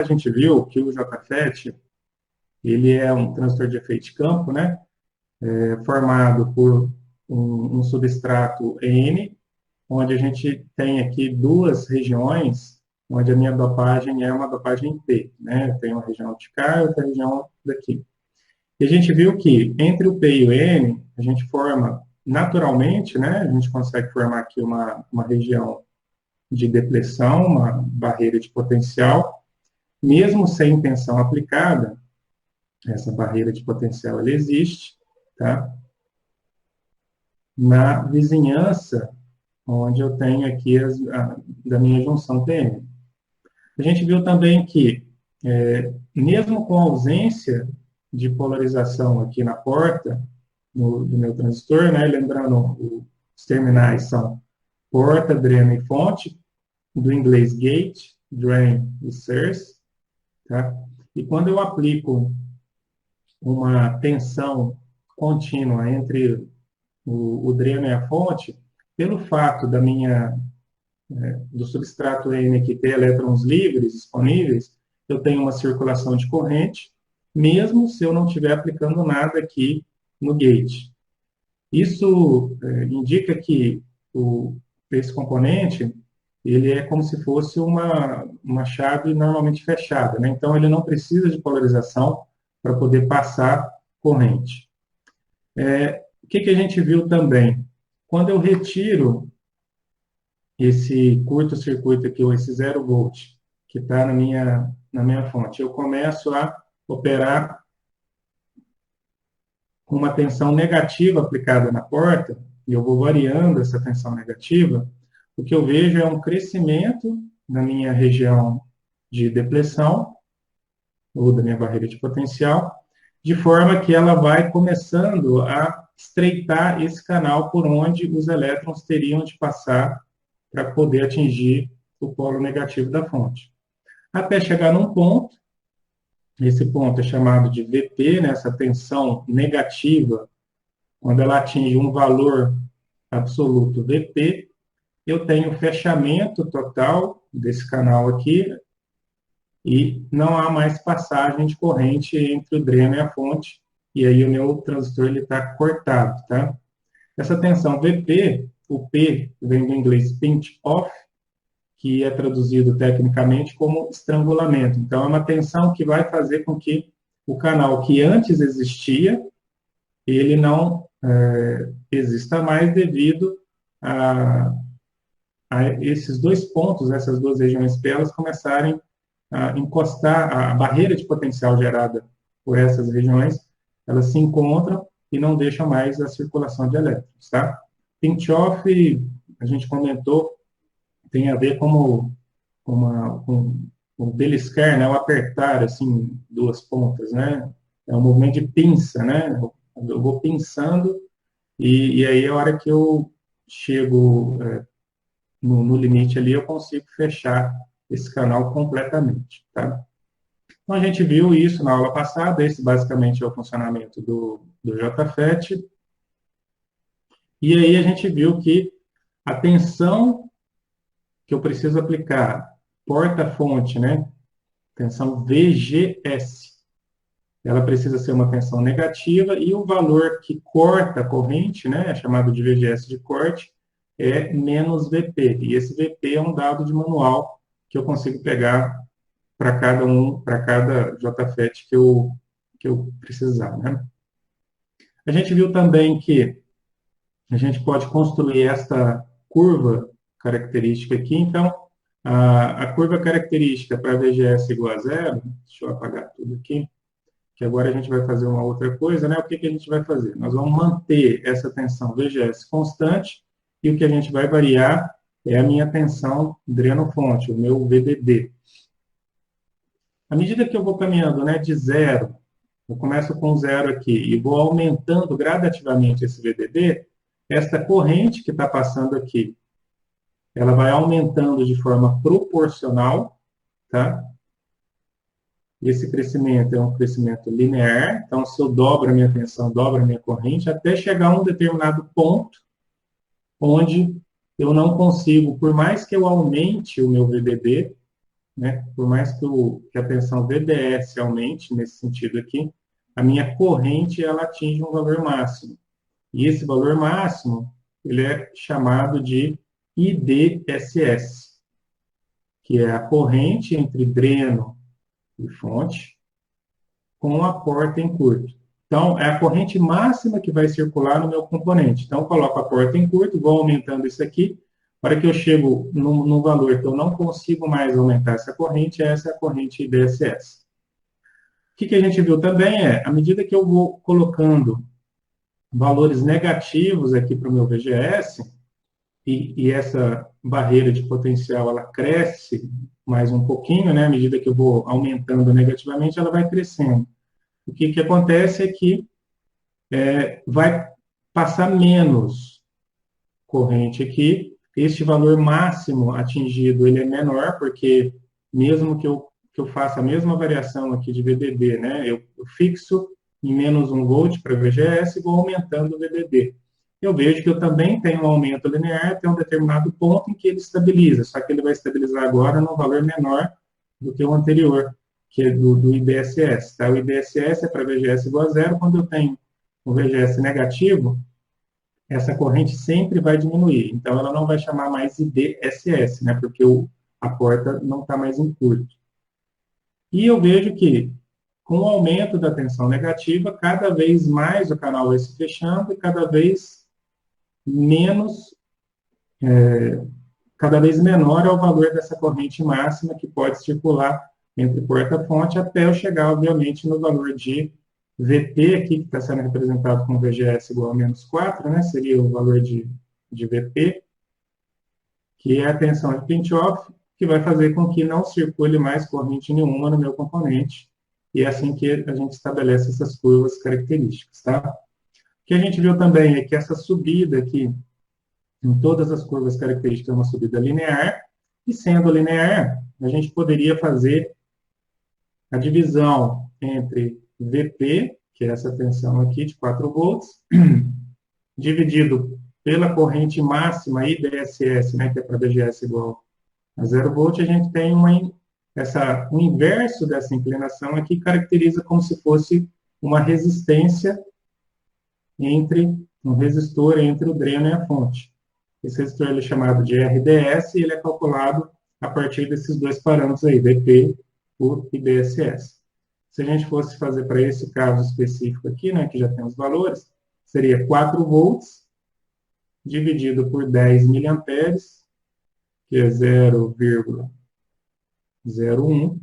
A gente viu que o JFET, ele é um transistor de efeito de campo, né? Formado por um substrato N, onde a gente tem aqui duas regiões, onde a minha dopagem é uma dopagem P, né? Tem uma região de cá e outra região daqui. E a gente viu que entre o P e o N, a gente forma naturalmente, né? A gente consegue formar aqui uma região de depressão, uma barreira de potencial, mesmo sem tensão aplicada, essa barreira de potencial ela existe, tá? Na vizinhança, onde eu tenho aqui da minha junção TM. A gente viu também que, mesmo com a ausência de polarização aqui na porta do meu transistor, né? Lembrando, os terminais são porta, dreno e fonte, do inglês gate, drain e source, tá? E quando eu aplico uma tensão contínua entre o dreno e a fonte, pelo fato do substrato N aqui ter elétrons livres disponíveis, eu tenho uma circulação de corrente, mesmo se eu não estiver aplicando nada aqui no gate. Isso indica que esse componente ele é como se fosse uma chave normalmente fechada, né? Então, ele não precisa de polarização para poder passar corrente. O que a gente viu também? Quando eu retiro esse curto-circuito aqui, ou esse 0 volt, que está na minha fonte, eu começo a operar com uma tensão negativa aplicada na porta, e eu vou variando essa tensão negativa, o que eu vejo é um crescimento na minha região de depressão, ou da minha barreira de potencial, de forma que ela vai começando a estreitar esse canal por onde os elétrons teriam de passar para poder atingir o polo negativo da fonte. Até chegar num ponto, esse ponto é chamado de VP, né, essa tensão negativa, quando ela atinge um valor absoluto VP, eu tenho fechamento total desse canal aqui e não há mais passagem de corrente entre o dreno e a fonte, e aí o meu transistor está cortado, tá? Essa tensão VP, o P vem do inglês pinch off, que é traduzido tecnicamente como estrangulamento. Então, é uma tensão que vai fazer com que o canal que antes existia, ele não exista mais devido a esses dois pontos, essas duas regiões P, elas começarem a encostar, a barreira de potencial gerada por essas regiões, elas se encontram e não deixam mais a circulação de elétrons, tá? Pinch-off, a gente comentou, tem a ver com beliscar, né? O apertar, assim, duas pontas, né? É um movimento de pinça, né? Eu vou pinçando e aí a hora que eu chego no limite ali, eu consigo fechar esse canal completamente, tá? Então, a gente viu isso na aula passada, esse basicamente é o funcionamento do JFET, e aí a gente viu que a tensão que eu preciso aplicar, porta-fonte, né? Tensão VGS, ela precisa ser uma tensão negativa, e o valor que corta a corrente, né, é chamado de VGS de corte, é menos VP. E esse VP é um dado de manual que eu consigo pegar para cada JFET que eu precisar, né? A gente viu também que a gente pode construir esta curva característica aqui. Então, a curva característica para VGS igual a zero, deixa eu apagar tudo aqui, que agora a gente vai fazer uma outra coisa, né? O que a gente vai fazer? Nós vamos manter essa tensão VGS constante, e o que a gente vai variar é a minha tensão dreno-fonte, o meu VDD. À medida que eu vou caminhando, né, de zero, eu começo com zero aqui e vou aumentando gradativamente esse VDD, esta corrente que está passando aqui, ela vai aumentando de forma proporcional, tá? Esse crescimento é um crescimento linear, então se eu dobro a minha tensão, dobro a minha corrente, até chegar a um determinado ponto, onde eu não consigo, por mais que eu aumente o meu VDD, né? Por mais que a tensão VDS aumente, nesse sentido aqui, a minha corrente ela atinge um valor máximo. E esse valor máximo, ele é chamado de IDSS, que é a corrente entre dreno e fonte com a porta em curto. Então, é a corrente máxima que vai circular no meu componente. Então, eu coloco a porta em curto, vou aumentando isso aqui. Para que eu chego num valor que eu não consigo mais aumentar essa é a corrente IDSS. O que a gente viu também é, à medida que eu vou colocando valores negativos aqui para o meu VGS, e essa barreira de potencial ela cresce mais um pouquinho, né? À medida que eu vou aumentando negativamente, ela vai crescendo. O que acontece é que vai passar menos corrente aqui. Este valor máximo atingido ele é menor, porque mesmo que eu faça a mesma variação aqui de VDD, né? Eu fixo em menos 1 volt para VGS e vou aumentando o VDD. Eu vejo que eu também tenho um aumento linear até um determinado ponto em que ele estabiliza, só que ele vai estabilizar agora num valor menor do que o anterior, que é do IDSS. Tá? O IDSS é para VGS igual a zero. Quando eu tenho um VGS negativo, essa corrente sempre vai diminuir. Então, ela não vai chamar mais IDSS, né? Porque a porta não está mais em curto. E eu vejo que, com o aumento da tensão negativa, cada vez mais o canal vai se fechando e cada vez menor é o valor dessa corrente máxima que pode circular entre porta-fonte até eu chegar, obviamente, no valor de VP aqui, que está sendo representado com VGS igual a menos 4, né? Seria o valor de VP, que é a tensão de pinch-off, que vai fazer com que não circule mais corrente nenhuma no meu componente. E é assim que a gente estabelece essas curvas características, tá? O que a gente viu também é que essa subida aqui, em todas as curvas características, é uma subida linear, e sendo linear, a gente poderia fazer a divisão entre VP, que é essa tensão aqui de 4 volts, dividido pela corrente máxima IDSS, né, que é para VGS igual a 0 volt, a gente tem o inverso dessa inclinação aqui, caracteriza como se fosse uma resistência um resistor entre o dreno e a fonte. Esse resistor ele é chamado de RDS e ele é calculado a partir desses dois parâmetros aí, VP por IDSS. Se a gente fosse fazer para esse caso específico aqui, né, que já tem os valores, seria 4 volts dividido por 10 miliamperes, que é 0,01.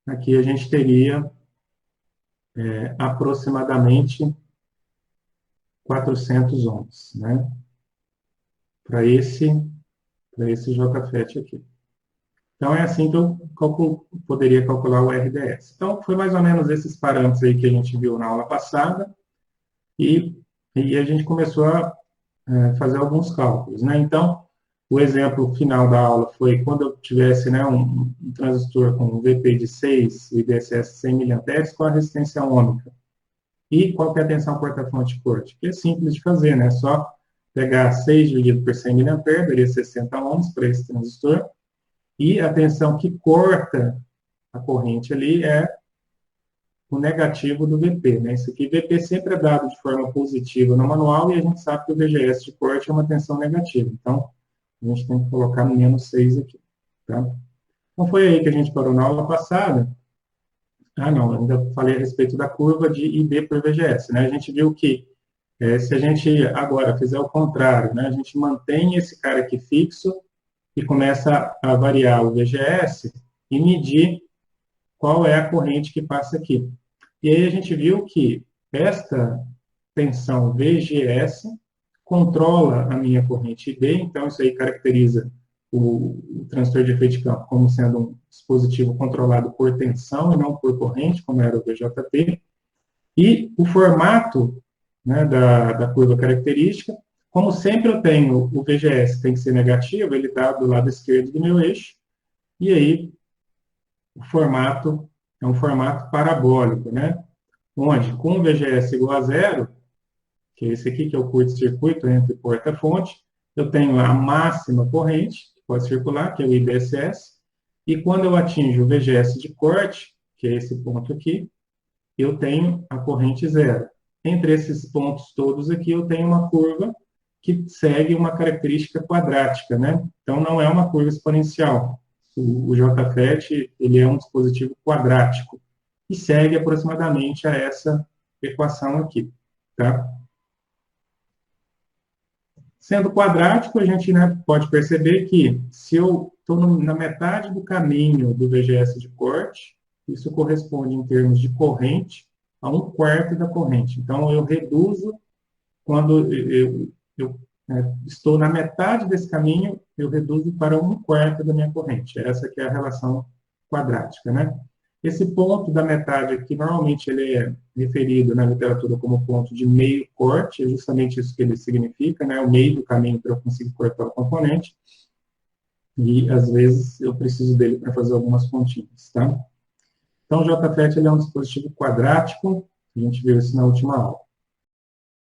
Aqui a gente teria aproximadamente 400 ohms, né? Para esse JFET aqui. Então, é assim que eu poderia calcular o RDS. Então, foi mais ou menos esses parâmetros aí que a gente viu na aula passada, e a gente começou a fazer alguns cálculos, né? Então, o exemplo final da aula foi quando eu tivesse, né, um transistor com um VP de 6 e IDSS 100 mA, com a resistência ômica. E qual que é a tensão porta-fonte-corte? Que é simples de fazer, né? Só pegar 6 dividido por 100 mA, daria 60 ohms para esse transistor. E a tensão que corta a corrente ali é o negativo do VP, né? Isso aqui, VP sempre é dado de forma positiva no manual, e a gente sabe que o VGS de corte é uma tensão negativa. Então, a gente tem que colocar menos 6 aqui, tá? Então, foi aí que a gente parou na aula passada. Ah, não, ainda falei a respeito da curva de ID por VGS, né? A gente viu que se a gente agora fizer o contrário, né? A gente mantém esse cara aqui fixo e começa a variar o VGS e medir qual é a corrente que passa aqui. E aí a gente viu que esta tensão VGS controla a minha corrente ID, então isso aí caracteriza o transistor de efeito de campo como sendo um dispositivo controlado por tensão e não por corrente, como era o VJT. E o formato, né, da curva característica, como sempre eu tenho o VGS tem que ser negativo, ele está do lado esquerdo do meu eixo, e aí o formato é um formato parabólico, né? Onde com o VGS igual a zero, que é esse aqui que é o curto-circuito entre porta-fonte, eu tenho a máxima corrente, que pode circular, que é o IBSS, e quando eu atinjo o VGS de corte, que é esse ponto aqui, eu tenho a corrente zero. Entre esses pontos todos aqui, eu tenho uma curva que segue uma característica quadrática, né? Então, não é uma curva exponencial. O JFET, ele é um dispositivo quadrático e segue aproximadamente a essa equação aqui, tá? Sendo quadrático, a gente, né, pode perceber que se eu estou na metade do caminho do VGS de corte, isso corresponde, em termos de corrente, a 1/4 da corrente. Então, eu reduzo, quando eu estou na metade desse caminho, eu reduzo para 1/4 da minha corrente. Essa que é a relação quadrática, né? Esse ponto da metade aqui, normalmente ele é referido na literatura como ponto de meio corte, é justamente isso que ele significa, né? O meio do caminho para eu conseguir cortar o componente. E, às vezes, eu preciso dele para fazer algumas continhas, tá? Então, o JFET ele é um dispositivo quadrático, a gente viu isso na última aula.